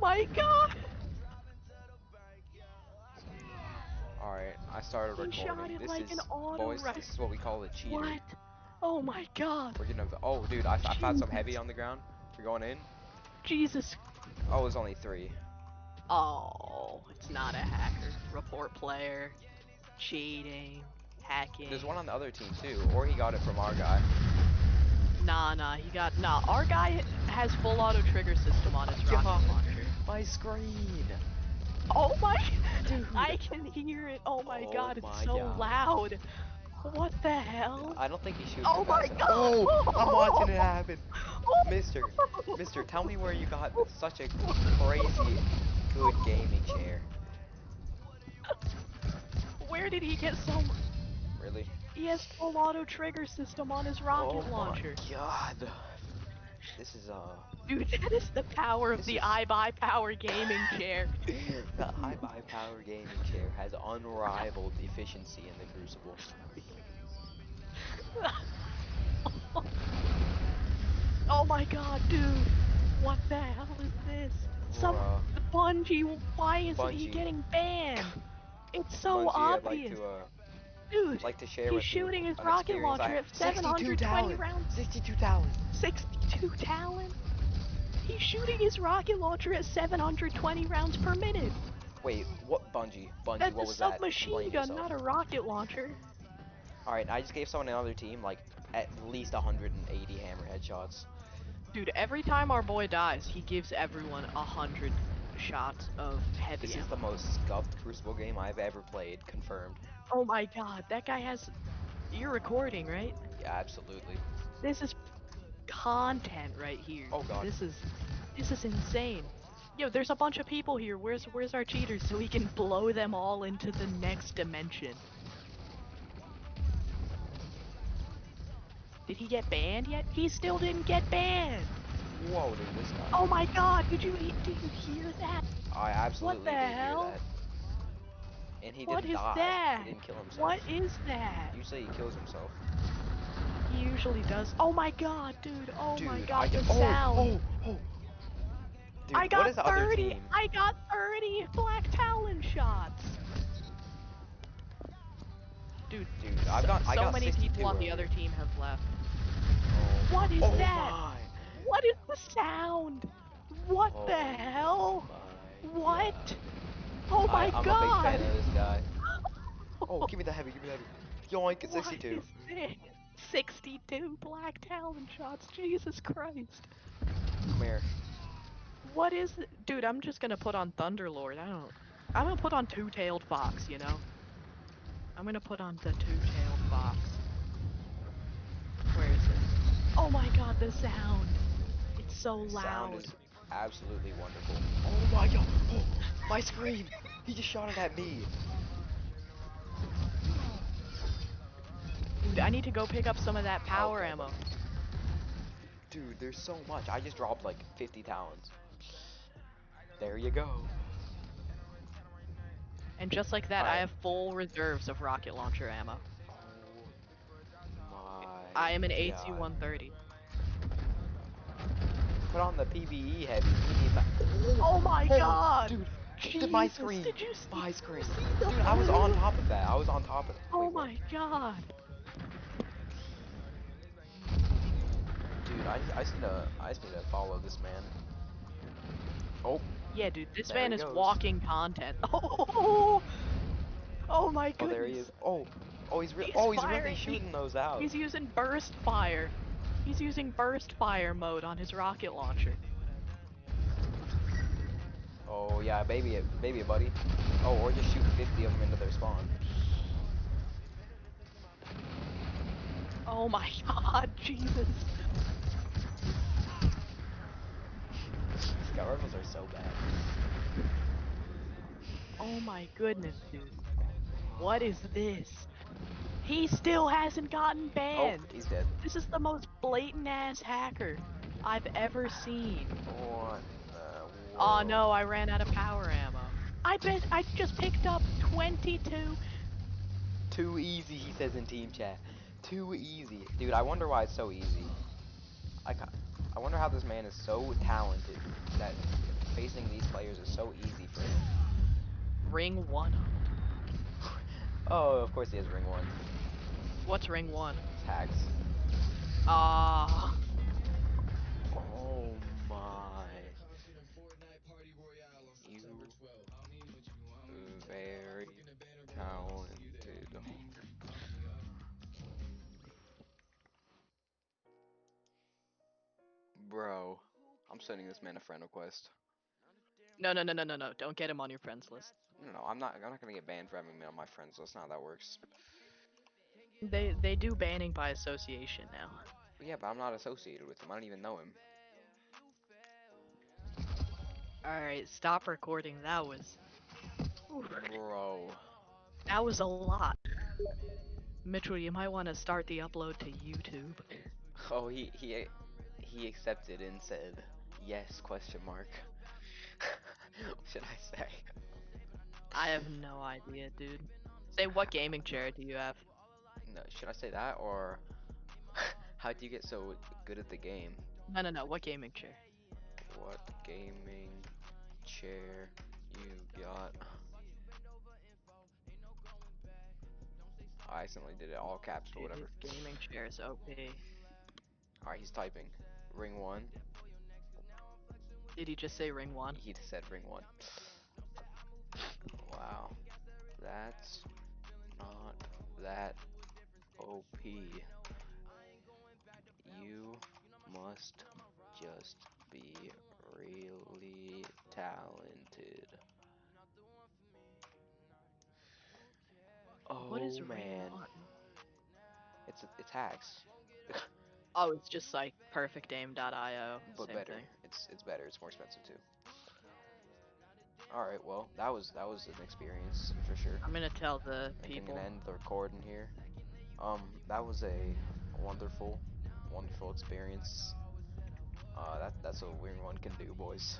my god! Alright, I started He shot recording. it This like an is, auto boys, rifle. this is what we call a cheater. What? Oh my god. We're gonna, oh dude, I found some heavy Jesus. on the ground. We're going in. Jesus. Oh, it was only 3. Oh, it's not a hacker. Report player. Cheating. Hacking. There's one on the other team too, or he got it from our guy. Nah, our guy has full auto trigger system on his rocket launcher. My screen! Oh my, Dude! I can hear it. Oh my Oh god, it's my so god. loud. What the hell? I don't think he's shooting Oh it my fast enough. god! Oh! I'm watching it happen! Mister, Oh. Mister, tell me where you got such a crazy good gaming chair. Where did he get so Really? He has full auto trigger system on his Oh rocket my launcher. god. This is Dude, that is the power of this the is iBuyPower gaming chair. the iBuyPower gaming chair has unrivaled efficiency in the Crucible. Oh my god, dude. What the hell is this? Bruh. The Bungie, why isn't he Bungie. getting banned? It's so Bungie, obvious. Dude, like to share he's with you shooting his an rocket experience I launcher had. at 62 720 talent! rounds. 62 talent! 62 talent? He's shooting his rocket launcher at 720 rounds per minute. Wait, what Bungie? Bungie, That's a what was that? submachine Explain gun, yourself. not a rocket launcher. Alright, I just gave someone another team like at least 180 hammer headshots. Dude, every time our boy dies, he gives everyone 100 shots of heavy This is ammo. the most scuffed Crucible game I've ever played, confirmed. Oh my god, that guy has... You're recording, right? Yeah, absolutely. This is content right here. Oh god. This is insane. Yo, there's a bunch of people here. Where's our cheaters so we can blow them all into the next dimension? Did he get banned yet? He still didn't get banned. Whoa, dude, this guy. Oh my god, did you hear that? I absolutely What the did hear hell? that. And he What didn't is die. that? He didn't kill himself. What is that? Usually he kills himself. He usually does. Oh my god, dude. Oh my Dude, god, the sound. Dude, I what got is the other 30. team? I got 30 Black Talon shots. Dude, I got so many 62 people on the earlier. other team have left. Oh, What is oh that? my. What is the sound? What Oh the hell? my What? god. Oh my I'm god. a big fan of this guy. Oh, give me the heavy, give me the heavy. Yoink, it's What 62. is this? 62 Black Talon shots. Jesus Christ. Come here. What is it? Dude, I'm just gonna put on Thunderlord. I'm gonna put on Two-Tailed Fox, you know? I'm gonna put on the Two-Tailed Fox. Where is it? Oh my god, the sound. It's so The loud. sound is absolutely wonderful. Oh my god. Oh, my screen. He just shot it at me. Dude, I need to go pick up some of that power Okay, ammo. buddy. Dude, there's so much. I just dropped like 50 talents. There you go. And just like that, I Alright. have full reserves of rocket launcher ammo. Oh I am an my god. AT-130. Put on the PvE heavy. We need that. Oh my god! Dude, Jesus, my screen. did you see, My screen. see the Dude, I was on blue? top of that. I was on top of it. Oh Wait, what? my god. Dude, I just need to follow this man. Oh, Yeah, dude, this there man he is goes. walking content. Oh, oh my Oh, goodness. there he is. Oh, he's He's really firing. shooting those out. He's using burst fire. He's using burst fire mode on his rocket launcher. Oh yeah, baby it, buddy. Oh, or just shoot 50 of them into their spawn. Oh my god, Jesus. Scout rifles are so bad. Oh my goodness, dude. What is this? He still hasn't gotten Oh, banned. he's dead. This is the most blatant ass hacker I've ever seen. What the Oh world? no, I ran out of power ammo. I bet I just picked up 22. Too easy, he says in team chat. Too easy. Dude, I wonder why it's so easy. I wonder how this man is so talented that facing these players players is so easy for him. Ring 1. Oh, of course he has ring 1. What's ring 1? It's hacks. Ah. Oh my. You very talented. Bro, I'm sending this man a friend request. No, no, no, no, no, no. Don't get him on your friends list. No, I'm not gonna get banned for having me on my friends list. Not how that works. They do banning by association now. Yeah, but I'm not associated with him. I don't even know him. Alright, stop recording. Oof, Bro. that was a lot. Mitchell, you might want to start the upload to YouTube. Oh, he accepted and said yes question mark. What should I say? I have no idea, dude. Say, what gaming chair do you have? No, should I say that or how do you get so good at the game? No, no, no. What gaming chair? What gaming chair you got? I accidentally did it all caps or Dude, whatever. his gaming chair is OP. Alright, he's typing. Ring 1. Did he just say ring 1? He said ring 1. Wow. That's not that OP. You must just be really talented. What is Oh ring man, 1? it's hacks, Oh, it's just like perfectaim.io. but Same better. thing. It's better. It's more expensive too. All right, well that was an experience for sure. I'm gonna tell the I think I'm people. gonna end the recording here. That was a wonderful experience. That's what everyone can do, boys.